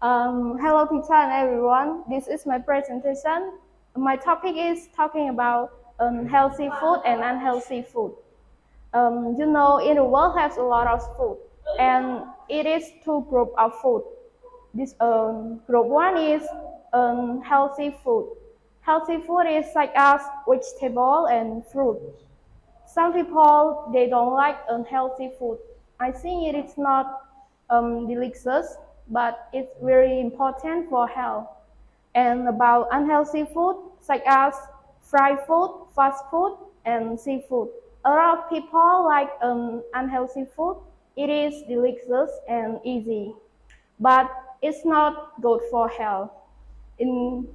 Hello teacher and everyone. This is my presentation. My topic is talking about healthy food and unhealthy food. In the world has a lot of food, and it is two group of food. This group one is healthy food. Healthy food is such as vegetable and fruit. Some people they don't like unhealthy food. I think it is not delicious, but it's very important for health. And about unhealthy food, such as fried food, fast food, and seafood. A lot of people like unhealthy food. It is delicious and easy, but it's not good for health. In,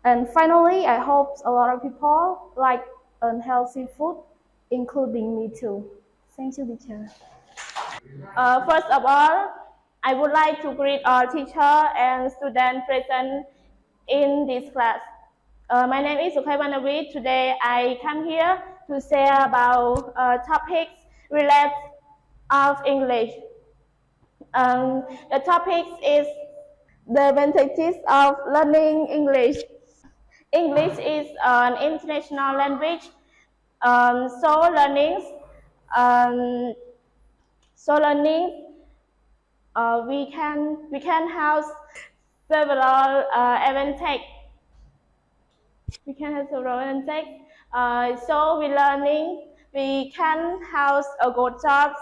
and finally, I hope a lot of people like unhealthy food, including me too. Thank you, teacher. First of all, I would like to greet our teacher and students present in this class. My name is Sukhai Vanavi. Today, I come here to share about topics related of English. The topic is the advantages of learning English. English is an international language, so um, learning we can have several advantages. We can have several advantages. So we can have a good job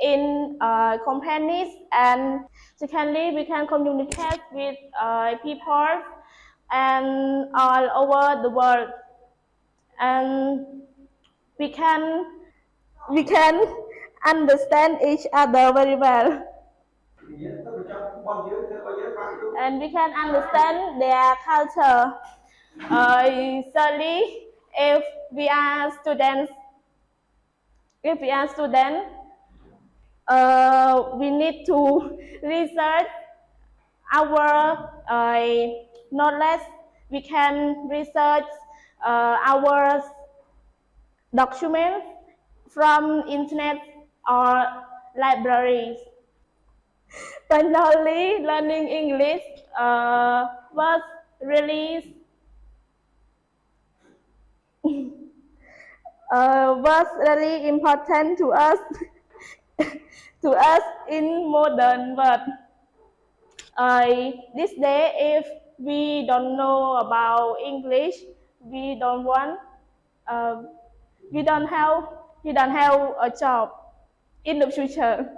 in companies, and secondly we can communicate with people and all over the world, and we can we can understand each other very well, and we can understand their culture. Thirdly, if we are students, if we are students, we need to research our knowledge. We can research our documents from internet or libraries. Finally, learning English was really important to us to us in modern world. This day, if we don't know about English, we don't want, we don't have a job in the future.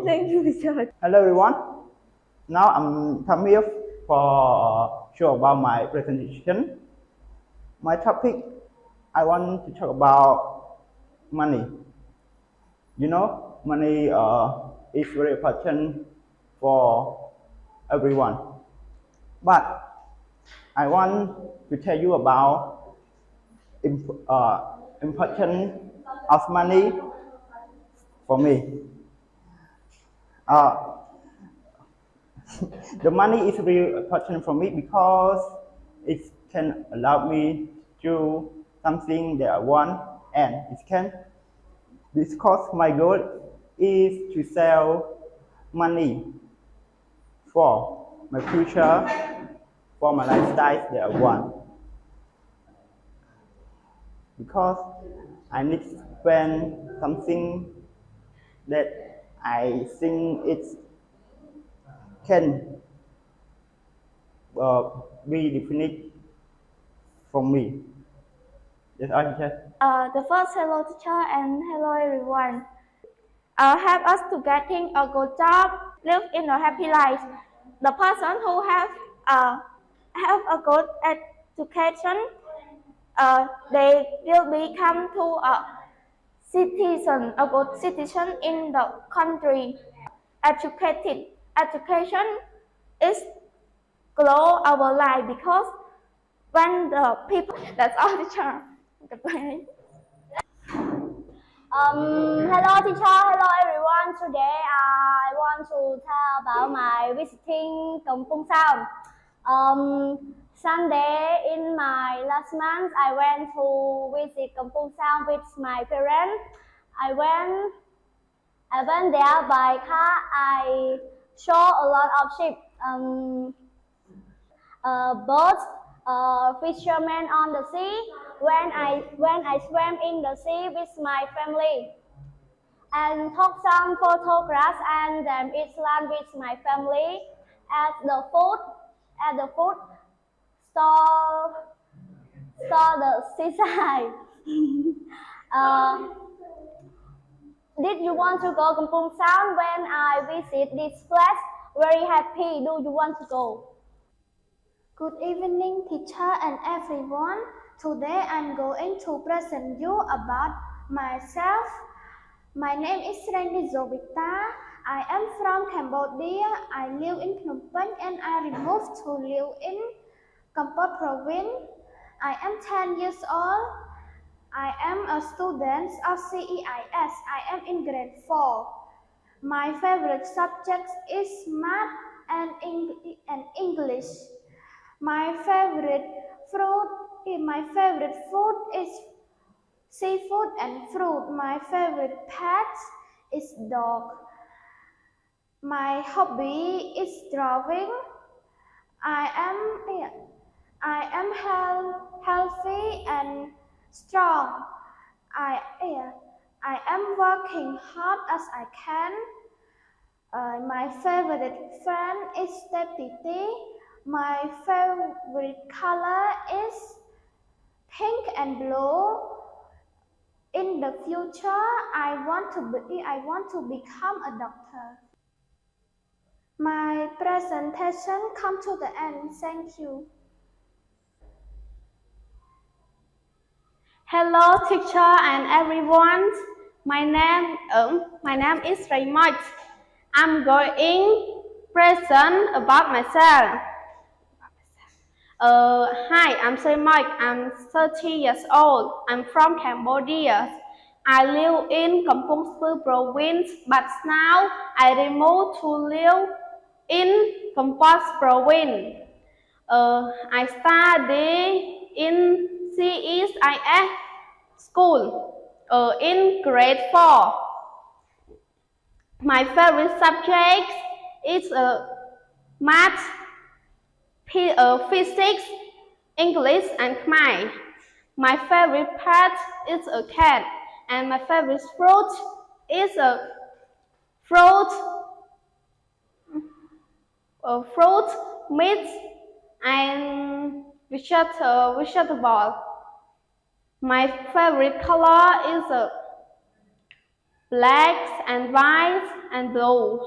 Thank you, Richard. Hello everyone. Now I'm come here for show about my presentation. My topic, I want to talk about money. You know, money is very important for everyone. But I want to tell you about importance of money for me. The money is really important for me because it can allow me to do something that I want, and it can, because my goal is to sell money for my future, for my lifestyle that I want. Because I need to spend something that I think it can be definite for me. That's all, teacher. The first hello teacher and hello everyone. Help us to getting a good job, live in a happy life. The person who have a good education, they will become to a citizen, a good citizen in the country. Education is grow our life, because when the people, that's all teacher. Goodbye. Hello teacher, hello everyone. Today I want to tell about my visiting Kampong Sam. Sunday in my last month, I went to visit Kampong Sam with my parents. I went I went there by car. I saw a lot of sheep, boats, fishermen on the sea. When I swam in the sea with my family, and took some photographs and then eat lunch with my family at the food stall the seaside. Did you want to go Kampong Sam when I visit this place? Very happy. Do you want to go? Good evening, teacher and everyone. Today I'm going to present you about myself. My name is Randy Zobita. I am from Cambodia. I live in Phnom Penh and I moved to live in Kampot province. I am 10 years old. I am a student of CEIS. I am in grade 4. My favorite subject is math and English. My favorite food is seafood and fruit. My favorite pet is dog. My hobby is drawing. I am healthy and strong. I am working hard as I can. My favorite friend is Tepiti. My favorite color is pink and blue. In the future, I want to become a doctor. My presentation come to the end. Thank you. Hello, teacher and everyone. My name is Raymond. I'm going present about myself. Hi, I'm Raymond. I'm 30 years old. I'm from Cambodia. I live in Kampong Speu province, but now I moved to live in Kampot province. I study in CEIS school in grade 4. My favorite subject is math, physics, English, and Khmer. My favorite pet is a cat, and my favorite fruit is a fruit, meat, and vegetable. My favorite color is black and white and blue.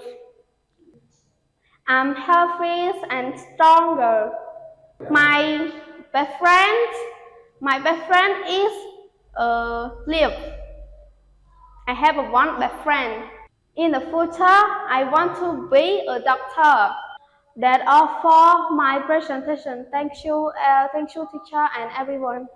I'm healthy and stronger. My best friend is Liv. I have one best friend. In the future, I want to be a doctor. That's all for my presentation. Thank you, teacher and everyone.